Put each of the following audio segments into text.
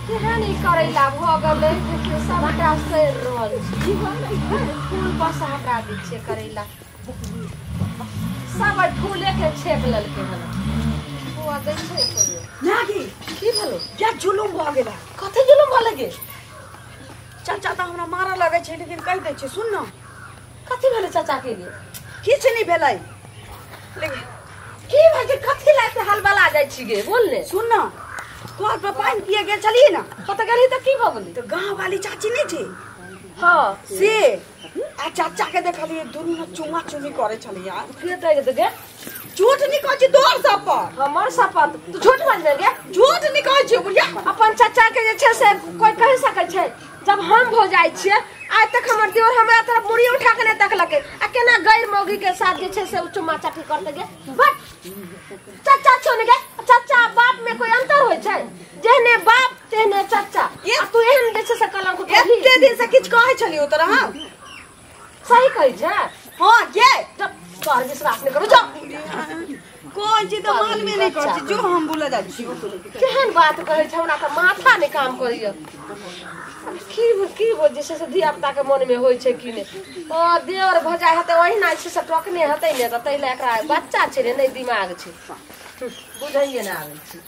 केहन करैला भ गेलै सबटा सैर रहल छी फूल पर से हटा दै छियै करैला सब फूले के छेक लेलकै हन बुआ दै छै नागी की भेलो क्या जुलुम भ गेला कथि जुलुम भ लगे चाचा त हमरा मारऽ लगै छै लेकिन कहि दै छै सुन न कथि भेलै चाचा के लिए किछ नहीं भेलै लेकिन की भाई के कथि लाते हलबला जाइ छी गे बोल ले सुन न कल पर पानी पिए गेल चलिए ना कत गेली त की भ गेलै तो गांव वाली चाची नहीं थी हां से आ चाचा के देखलिए दुनू चुमा चुमी करे छली यार फिर त गे झूठ नहीं कहै छी दोर सब पर हमर सपत तू झूठ बोल दे गे झूठ नहीं कहै छी बुढ़िया अपन चाचा के जे छै से कोई कह सकै छै जब हम हो जाय छियै आज तक हमर दियोर हमरा तरफ मुड़ी उठा के नहीं तकलके आ केना गैर मौगी के साथ जे छै से चुमा चाटी करते गे बट चाचा छोन गे चाचा बाप में कोई अंतर होय छै जेहने बाप तेहने चाचा ये तू एहन जे छै से कलंक उठेली एते दिन से किछ कहै छली ओ तोरा हां सही कहै छै हां ये जब तोहर विश्वास नहीं करू जा कोई चीज तो मान में नहीं करती जो हम बोला जाय छी केहन बात कहै छै हमरा त माथा नहीं काम करैया की हो जैसे से धिया पुता के मन में होय छै कि ने ओ देवर भजाय हते ओहिना से टकने हते ने त तैले एकरा बच्चा छै रे नहीं दिमाग छै बुझाइए ना आबै छै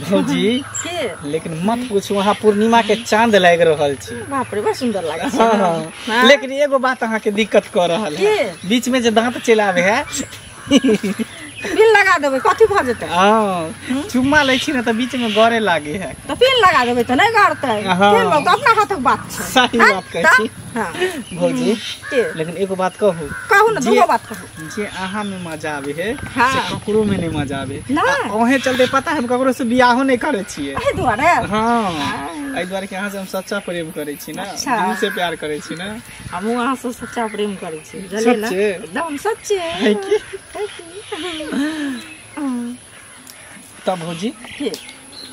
भौजी के लेकिन मत पूछू वहाँ पूर्णिमा के चांद लाग रहल छी बाप रे बड़ सुंदर लागे छै हाँ। लेकिन एगो बात अहाँ के दिक्कत कर रहल है बीच में जे दांत चलावे है पिन लगा देबै कथि भ जेतै हां चुम्मा लै छी ना त बीच में गरे लागे है त पिन लगा देबै त नहीं गरतै के लोग अपना हाथक बात छै सही बात कहै छी हां भौजी लेकिन एगो बात कहू कहू ना दूगो बात कहू जे अहाँ में मजा आवे है हाँ। से ककरो में नहीं मजा आवे ना ओहे चलते पता है हम ककरो से बियाहो नहीं करे छिए एही दुआरे हां एहि द्वारे कि अहाँ से हम सच्चा प्रेम करे छी ना अच्छा। दिल से प्यार करे छी ना हमहू अहाँ से सच्चा प्रेम करे छी बुझलिए ना सच्चे? एकदम सच्चे है की तब भौजी के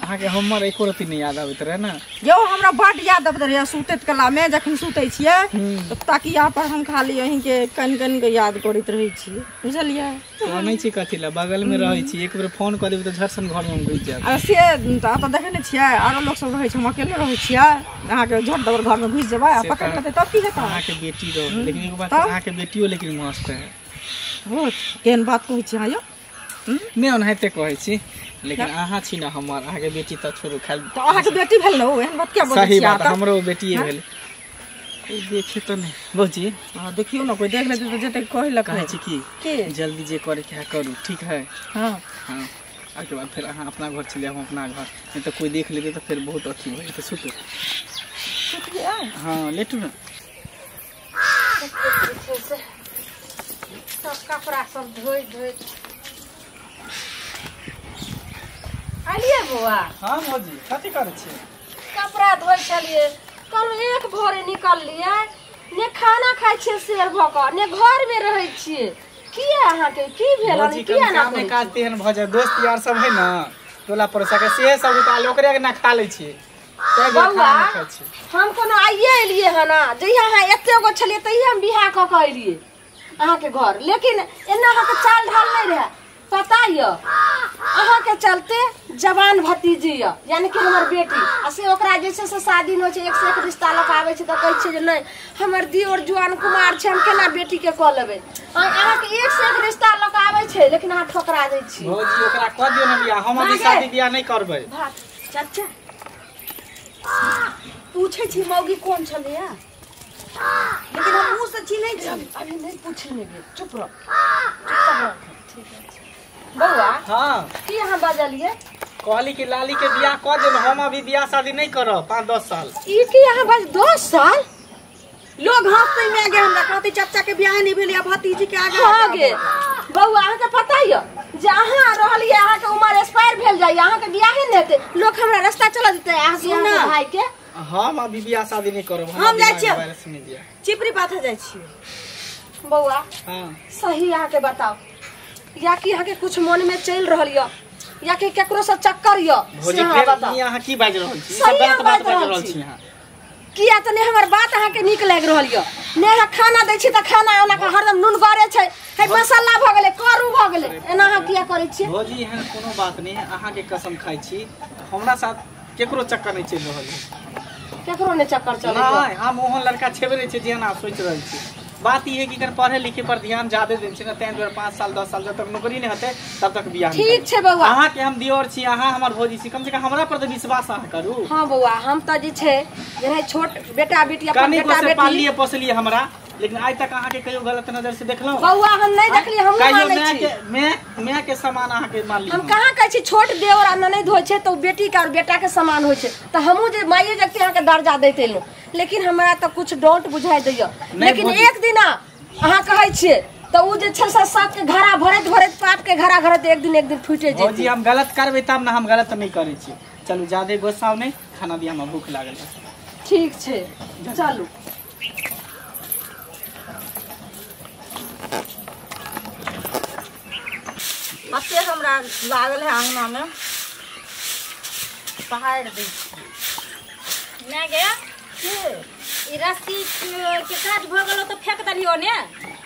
अहाँ के हमर एको रति नहीं याद आबैत रहे ना यो हमरा बड याद आबैत रहै सुतैत कला में जखन सुतै छियै त तकिया पर हम खाली अहीं के कन कन के याद करैत रहै छी बुझलिए कहै छी कथि ला बगल में रहै छी एक बेर फोन कर देबै त झरसन घर में घुस जायब आ से त देखे नै छियै आरो लोग सब रहै छै हम अकेले रहै छियै अहाँ के झट दबर घर में घुस जेबै आ पकड़ लेतै तब की हेतै अहाँ के बेटी रहो लेकिन एगो बात अहाँ के बेटियो लेकिन मस्त है बहुत केहन बात कहै छी अहाँ यो नहीं ओनाहिते कहै छी लेकिन अहाँ छी ना हमर अहाँ के बेटी त छोड़ू खाली त अहाँ के बेटी भेल न ओ एहन बात क्या बोलै छी सही अहाँ बात हमरो बेटिए भेल देखे तो नहीं भौजी हां देखियो ना कोई देख लेतै त जेतै कहै ला कहै छी के कि जल्दी जे करे के है करू ठीक है हां हाँ उसके बाद फिर अहाँ अपना घर चले हम अपना घर नहीं तो कोई देख लेते तो फिर बहुत अथी हो तो सुतो हाँ लेटू ना सब कपड़ा सब धोई धोई आलिए बुआ हाँ भौजी कथी करे छी कपड़ा धोई चलिए कल एक भोरे निकल लिए ने खाना खाइ छिए शेर भक ने घर में रहै छिए किया अहाँ के की भेल भौजी किया ना काम में काज तेहन भ जाय दोस्त यार सब है ना टोला पर सके से सब उतार ओकरे के ना खा लै छी बउआ हम कोनो आइए एलिए है ना जहिया अहाँ एते गो छलिए तहिया हम बियाह क के एलिए अहाँ के घर लेकिन एना अहाँ के चाल ढाल नहीं रहे पता य अहाँ के चलते जवान भतीजी य यानी कि हमर बेटी आ से ओकरा जैसे से शादी न छै एक से एक रिश्ता लक आबै छै त कहै छै जे नहीं हमर दियोर जवान कुमार छै हम केना बेटी के क लेबै अहाँ के एक से एक रिश्ता लक आबै छै लेकिन अहाँ ठोकरा दै छी भौजी ओकरा क दियौ ना बियाह हम अभी शादी बियाह नहीं करबै चाचा पूछे छी मौगी कोन छलिए लेकिन हम मुंह से चिन्है छी अभी नहीं पूछने गे चुप रह ठीक है बउआ हाँ की अहाँ बजलिए कहली कि लाली के बियाह क देब हम अभी बियाह शादी नहीं करब 5-10 साल ई की अहाँ बज 10 साल लोग हंसते में गे हमरा कहते चाचा के बियाह नहीं भेल या भतीजी के आगे हां गे बउआ अहाँ के पता य जे अहाँ रहलिए अहाँ के उम्र एक्सपायर भेल जाय अहाँ के बियाह नहीं हेते लोग हमरा रास्ता चला देते अहाँ के भाई के हम अभी बियाह शादी नहीं करब हम जाय छी चिपरी पाथे जाय छी बउआ हां सही अहाँ के बताओ या कि अहाँ के कुछ मन में चल रहल य या कि केकरो से चक्कर य भौजी फिर यहाँ की बाज रहल छी सही सब बात बात बाज रहल रहल छी छी यहाँ किया त ने हमर बात अहाँ के नीक लाग रहल य ने खाना दै छी त खाना ओना के हरदम नून गरे छै है मसाला भ गेलै करू भ गेलै एना अहाँ किया करै छी भौजी एहन कोनो बात नहीं अहाँ के कसम खाई छी हमरा साथ केकरो चक्कर नहीं चल रहल है केकरो ने चक्कर चलै नहीं हम ओहन लड़का छेबे नहीं छै जेना सोच रहल छी बात ये है कि कर पढ़े लिखे पर ध्यान ज्यादा देन छै न तैं 5 साल 10 साल जब तक नौकरी नहीं होते तब तक बियाह ठीक छै बौआ अहाँ के हम दियोर छी अहाँ हमर भौजी छी कम से कम हमरा पर तो विश्वास अहाँ करू हां बौआ हम त जे छै जेना छोट बेटा बेटी अपन बेटा बेटी पालिए पोसलिए हमरा लेकिन आज तक अहाँ के कहियो गलत नजर से देखलौ बौआ हम नहीं देखली हम मानै छी मैं के समान अहाँ के मान ली हम कहां कहै छी छोट देवर आ ननद होय छै त बेटी के और बेटा के समान होय छै त हमहु जे माइए जक्ति अहाँ के दर्जा दैते लो लेकिन हमरा त कुछ डाउट बुझाइ दैय लेकिन एक दिन अहाँ कहै छियै त उ जे 6-7 के घड़ा भरत भरत पाप के घड़ा घरत एक दिन फुटे जे जी हम गलत करबै तब ना हम गलत नहीं करै छी चलू ज्यादा गुस्सा नहीं खाना दिया हमरा भूख लागल ठीक छै चलू अते हमरा लागल है अंगना में पहाड़ दे ना गया ई रस्सी के काट भ गेलो तो फेंक दलियो ने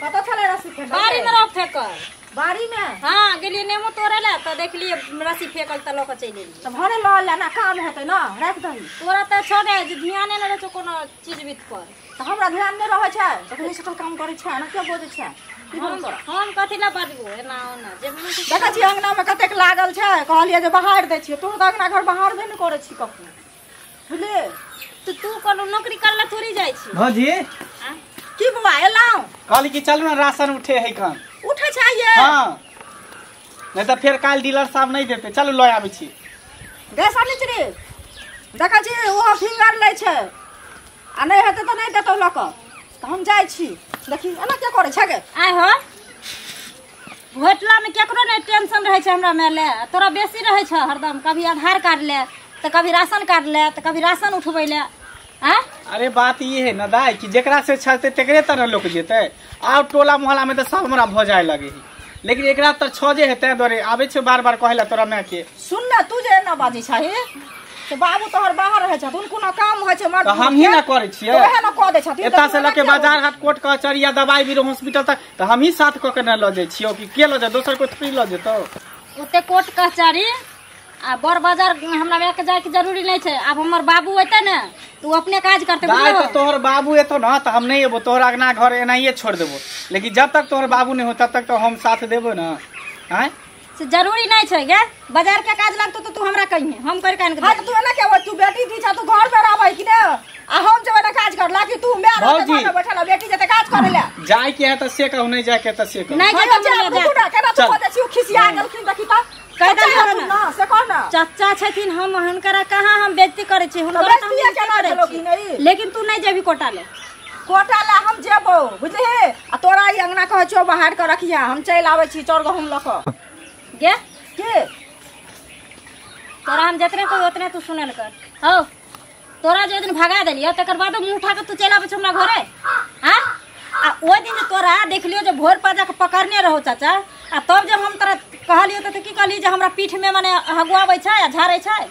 पता चले रस्सी फेंक बाड़ी में रख फेंकल बाड़ी में हां गेलिए नेमो तोड़े ला तो देखलिए रस्सी फेंकल त लोक चल गेली त भरे ल ले ना काम हेतै ना राख दही तोरा त छोड़े जे ध्यान नै रहै छ कोनो चीज बीत पर त हमरा ध्यान नै रहै छै तखनी से काम करै छै ना के बोझे छै हम कथि ला बाजबो एना ओना जे मन देखै छी अंगना में कतेक लागल छै कहलिए जे बाहर दै छियै तू त अंगना घर बाहर भी नै करै छी कखनो बुझले तो तू कोनो नौकरी करला थोड़ी जाय छी भौजी की बुआ एलाऊ कहली कि चलू ना राशन उठे है खान उठे चाहिए हां नहीं तो फिर काल डीलर साहब नहीं देते चलू लय आबै छी गैस आनी छी देखै छी ओ फिंगर लै छै आ नहीं हेतै त नहीं देतौ लक त हम जाय छी देखी एना के करे छै गे आय हो होटला में केकरो नहीं टेंशन रहे छै हमरा में ले तोरा बेसी रहे छै हरदम कभी आधार कार्ड ले तो कभी राशन कार्ड ले तो कभी राशन उठबै ले हां अरे बात ये है ना दाई कि जेकरा से छते तेकरे तरह लोग जेते आ टोला मोहल्ला में तो सब हमरा भ जाय लगे लेकिन एकरा त छोजे हेते दरे आबै छै बार-बार कहला तोरा मैं के सुन ना तू जे ना बाजी छही तो बाबू तोहर बाहर रहे छ उन कोनो काम होय छै मर्द हम ही ना करे छियै ओहे ना क दे छथि एता से लके बाजार हाट कोर्ट कचहरी या दवाई बीरो हॉस्पिटल तक तो हम ही साथ क के न ल जाय छियो कि के ल जा दोसर कोई थोड़ी ल जेतो ओते कोर्ट कचहरी आ बड़ बाजार हमरा में के जाय के जरूरी नहीं छै अब हमर बाबू एते ने तू अपने काज करते दाई तो तोहर बाबू एतो ना त हम नहीं एबो तोहर अगना घर एनाइए छोड़ देबो लेकिन जब तक तोहर बाबू नहीं हो तब तक तो हम साथ देबो ना हैं से जरूरी नहीं छै गे बाजार के काज लगतो तो तू हमरा कहिए हम कर कान के हां तू एना के तू बेटी दी छ तू घर पे रहबै कि ना आ हम जब ना काज करला कि तू मैं घर में बैठल बेटी जते काज करे ले जाय के है त से कहू नहीं जाय के त से कहू नहीं जा केना तू पता छी खिसिया गेलखिन देखि त कह दे ना से कह ना चाचा छथिन हम हुनकरा कहां हम बेइज्जती करे छी हुनकरा हम केना देलो कि नहीं लेकिन तू नहीं जेबी कोटा ले हम जेबो बुझले आ तोरा ई अंगना कह छो बाहर के रखिया हम चल आबै छी चोर गहूम लक गे के तोरा हम जतने को उतने तू सुनल कर हो तोरा जे दिन भगा देलियो तकर बाद मुंह उठा के तू चल आबै छ हमरा घरे हां आ ओ दिन तोरा देखलियो जे भोर पाजा के पकड़ने रहो चाचा आ तब जब हम तोरा कहलियो त की कहली जे हमरा पीठ में माने हगुआबै छै आ झाड़ै छै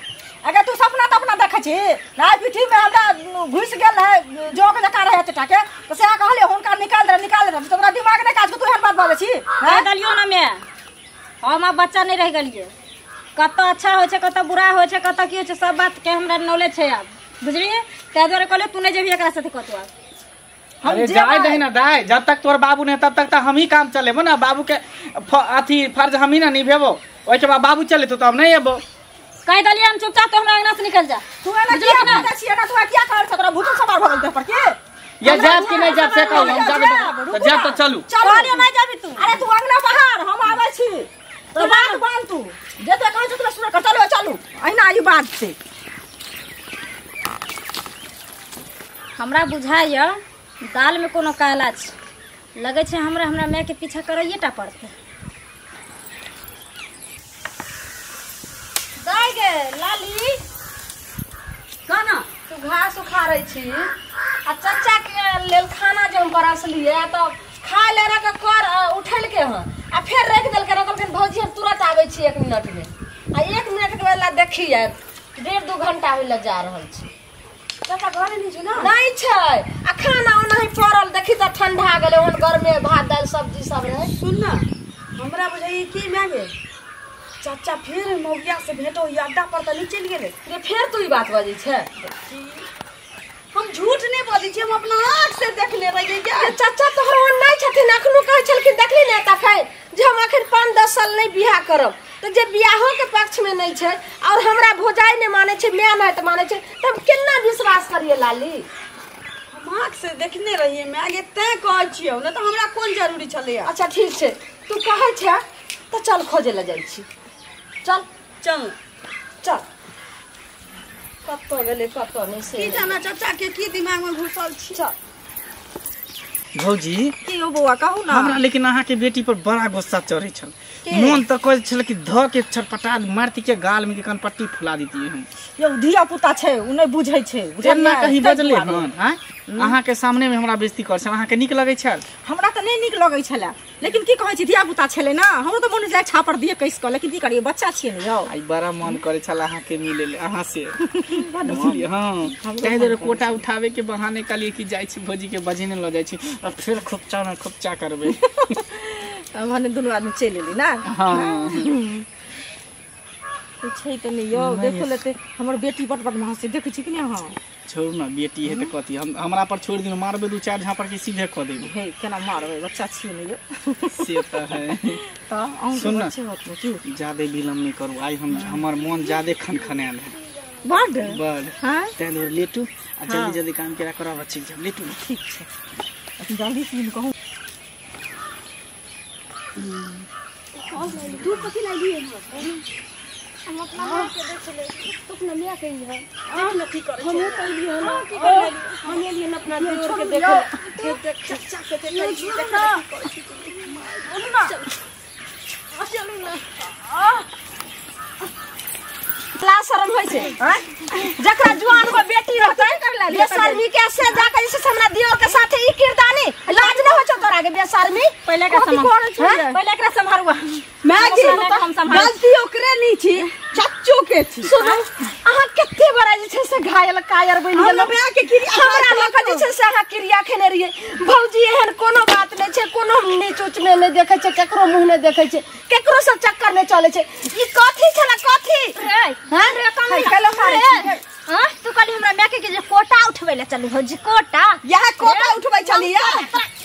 अगर तू सपना देखै छी ना पीठी में हमरा घुस गेल है जोक जका रहे चटा के तो से कहले हुनका निकाल दे तोरा दिमाग ने काज के तू एहन बात बाजै छी कह दलियो ना मैं हम अब बच्चा नहीं रह गेलिए कत अच्छा हो छै कत बुरा हो छै कत की हो छै सब बात के हमरा नॉलेज छै अब बुझलिए तै दुआरे कहले तू नहीं जेबी एकरा साथे कतो अरे जाय दही ना दाई जब तक तोर बाबू नहीं तब तक तो हम ही काम चलेबो ना बाबू के अथी फर्ज हम ही ना निभेबो ओइ के बाद बाबू चले तो हम नहीं एबो कह दलिए हम चुपचाप तो हमरा अंगना से निकल जा तू एना किया करते छी एना तू किया कर छ तोरा भूत सवार भ गेल पर के ये जात के नहीं जात से कहू हम जाबे तो जात तो चलू कहलियो नहीं जाबी तू अरे तू अंगना बाहर हम आबै छी तो बात बांध तू जते कहै छ तू सुन कर चलो अहिना ई बात से हमरा बुझाइए दाल में कोनो काला छै लगे छै हमरा माय के पीछा करैये टा पड़ते दाई गे लाली काना तू घास उखाड़ै छी आ चाचा के लेल खाना जे हम परसलिए तो खा ले रे के कर उठल के हां आ फिर रख देल के कहलखिन भौजी हम तुरंत आबै छी 1 मिनट में आ 1 मिनट के वाला देखिए 1.5-2 घंटा होइला जा रहल छी चाचा घरे नहीं छै ना नहीं छै आ खाना ओनाही पड़ल देखी त ठंडा गेलै ओहन गरमे भात दाल सब्जी सब रहे। सुन ना हमरा बुझाई की मांगे चाचा फिर मौगिया से भेटो या अड्डा पर त नहीं चल गेले रे फेर तू ई बात बजै छै। हम झूठ नहीं बोली छी हम अपना आँख से देख ले रही क्या ये चाचा तोहर ओहन नहीं छथिन अखनो कहै छलखिन देखली ने तखै जे हम अखन 5-10 साल नहीं बियाह करब तो जे बियाहो के पक्ष में नहीं छै और हमरा भोजाई ने माने छै मैं नहीं त माने छै त हम केना विश्वास करिए लाली। हम आँख से देखने रहिए मैं आगे तय कहै छियौ न त हमरा कोन जरूरी छले। अच्छा ठीक छै तू कहै छै त चल खोजे ले जाइ छी चल चल चल कत्तो गेले कत्तो नहीं से की जाना चाचा के की दिमाग में घुसल छी। चल भौजी की हो बौआ कहू ना हमरा लेकिन अहाँ के बेटी पर बड़ा गुस्सा चढ़े छल मन तो कहै छल कि ध के छटपटा मारती के गाल में के कन पट्टी फुला देती हम। यो धिया पुता छै उ नहीं बुझै छै जेना कहीं बजले हन हैं अहाँ के सामने में हमरा बेइज्जती कर छल अहाँ के नीक लगै छल। हमरा त नहीं नीक लगै छले लेकिन की कहै छी धिया पुता छले ना हमरो त मन जाय छापर दिए कैस क लेकिन की करिए बच्चा छिए न यौ आई बड़ा मन करे छल अहाँ के मिले ले अहाँ से हां कहीं देर कोटा उठावे के बहाने काली की जाय छी भौजी के बजने ल जाय छी और फिर खुपचा करबे हमने दुनु आदमी चल एली ना। हां छै त नहीं यौ देखो लेते हमर बेटी बट बदमाश से देखे छी कि नहीं। हां छोड़ ना बेटी है त कथी हम हमरा पर छोड़ दिन मारबे 2-4 झापड़ के सीधे क देबे हे केना मारबे बच्चा छिए न यो से त है त आउं सुन ना बच्चे होत की ज्यादा विलम्ब नहीं करू आई हम हमर मन ज्यादा खनखनायल है बड हां तैं दूर लेटू आ जल्दी जल्दी काम केरा करब अच्छी जब लेटू ठीक छै अब जल्दी से कहूं तू कथी लागी है हम अपना मां के देख ले तो अपना मियां के है आ न की करे हम कहली है ना की कर हम लिए अपना छोड़ के देख चाचा के देख छी देख ना चलू ना ला शर्म होय छै जकरा जुआन को बेटी रहतै बेशर्मी के से जाके जैसे हमरा दियोर के साथे ई किरदानी लाज न होय छ तोरा के बेशर्मी पहले का पहले एकरा संभारुआ मैं गलती ओकरे नहीं छी चाचू के छी। सुनो अहाँ कते बड़ा जे छै से घायल कायर बनि गेल हमरा के क्रिया हमरा लोक जे छै से अहाँ क्रिया खेने रहिए भौजी एहन कोनो बात नहीं छै कोनो नीच उच में नहीं देखे छै केकरो मुंह नहीं देखे छै केकरो से चक्कर नहीं चले छै ई कथी छला कथी हां रे कम हेलो हां तू कहली हमरा मैके के जे कोटा उठबै ले चलू भौजी कोटा यह कोटा उठबै छलिए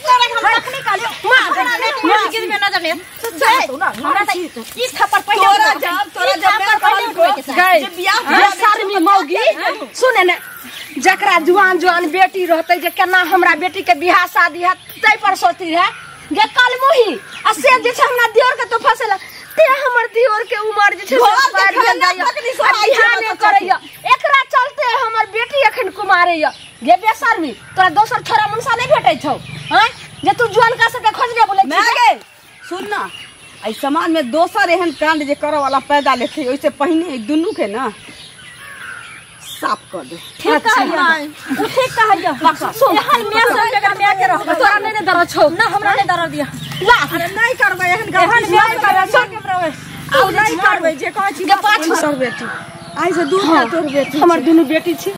हम रखनी कालियो मां गिर में नजर नहीं हमरा त ई थप्पड़ पहले तोरा जब मैं कहली गई जे बियाह बेशर्मी मौगी सुने ने जकरा जुआन जुआन बेटी रहते जे केना हमरा बेटी के बियाह शादी है तै पर सोचती है जे कल मुही आ से जे छै हमरा दियोर के तो फसेला ते हमर दियोर के उमर जे छै पार भेल जाय बियाह नहीं करैया एकरा चलते हमर बेटी एखन कुमारैया गे बेशर्मी तोरा दोसर छोरा मुंसा नहीं भेटै छौ हैं जे तू जुआन का से खोजने बोले छी मैं गे सुन ना आई समाज में दोसर एहन कांड जे करे वाला पैदा लेथे ओइसे पहले दुनू के ना साफ कर दे। ठीक है ठीक कहलियो सुन हाय मैं सब जगह में आके रह तोरा नहीं दर छौ ना हमरा ने दर दिया ला अरे नहीं करबै एहन गलती नहीं करबै आउ नहीं करबै जे कहै छी पाछू बेटी आई से दूर तोर बेटी हमर दुनू बेटी छी।